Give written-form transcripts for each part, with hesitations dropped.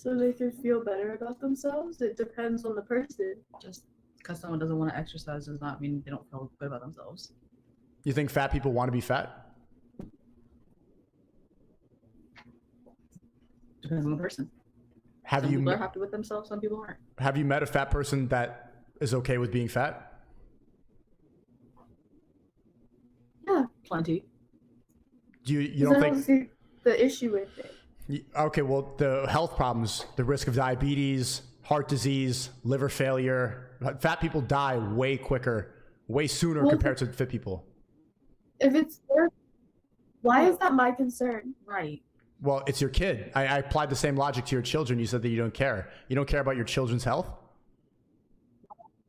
so they can feel better about themselves. It depends on the person. Just because someone doesn't want to exercise does not mean they don't feel good about themselves. You think fat people want to be fat? Depends on the person. Have Some you people are happy with themselves, some people aren't. have you met a fat person that is okay with being fat? Yeah. Plenty. You don't think see the issue with it? okay, well, the health problems, the risk of diabetes, heart disease, liver failure, fat people die way quicker, way sooner compared to fit people. If it's their, why is that my concern? Right. Well, it's your kid. I applied the same logic to your children. You said that you don't care. You don't care about your children's health?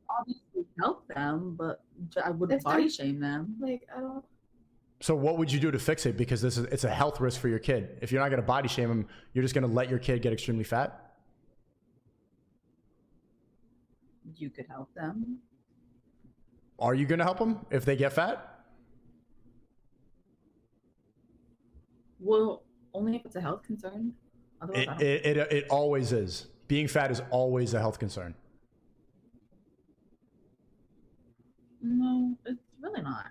Obviously help them, but I wouldn't body shame them. Like, I don't. So what would you do to fix it? Because it's a health risk for your kid. If you're not going to body shame them, you're just going to let your kid get extremely fat? You could help them. Are you going to help them if they get fat? Well, only if it's a health concern. Otherwise, It always is. Being fat is always a health concern. No, it's really not.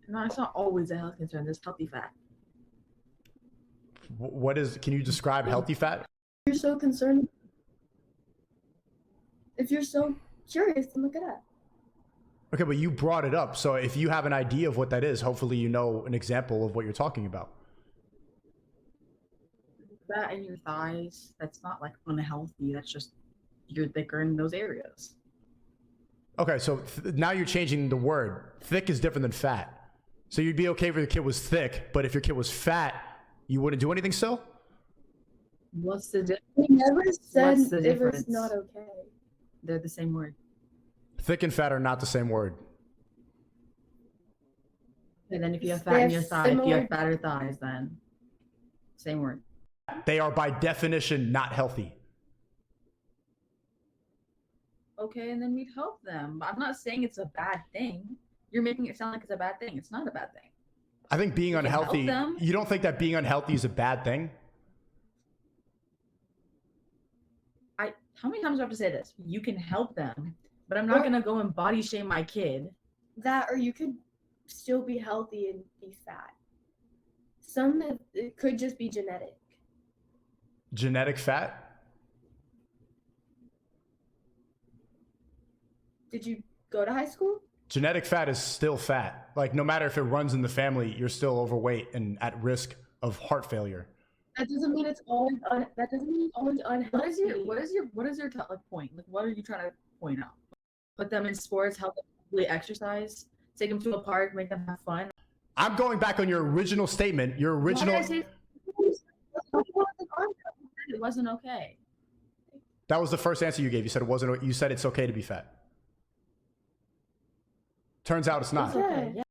No, it's not always a health concern. There's healthy fat. Can you describe healthy fat? You're so concerned. If you're so curious, then look it up. Okay, but you brought it up. So if you have an idea of what that is, hopefully you know an example of what you're talking about. Fat in your thighs, that's not like unhealthy. That's just you're thicker in those areas. Okay, so now you're changing the word. Thick is different than fat. So you'd be okay if your kid was thick, but if your kid was fat, you wouldn't do anything still? What's the difference? We never said What's the it difference? was not okay. They're the same word. Thick and fat are not the same word. And then if you have fat They in have your thigh, if you similar- have fatter thighs, then same word. They are by definition not healthy. Okay, and then we'd help them. I'm not saying it's a bad thing. You're making it sound like it's a bad thing. It's not a bad thing. I think being unhealthy, them. you don't think that being unhealthy is a bad thing? How many times do I have to say this? You can help them, but I'm not gonna go and body shame my kid. That, or you could still be healthy and be fat. It could just be genetic. Genetic fat? Did you go to high school? Genetic fat is still fat. Like, no matter if it runs in the family, you're still overweight and at risk of heart failure. That doesn't mean it's always that doesn't mean it's always unhealthy. What is your like point? Like, what are you trying to point out? Put them in sports, help them really exercise, take them to a park, make them have fun. I'm going back on your original statement. Your original. Why did I say it wasn't okay? That was the first answer you gave. You said it wasn't. You said it's okay to be fat. Turns out it's not. Okay. Yeah.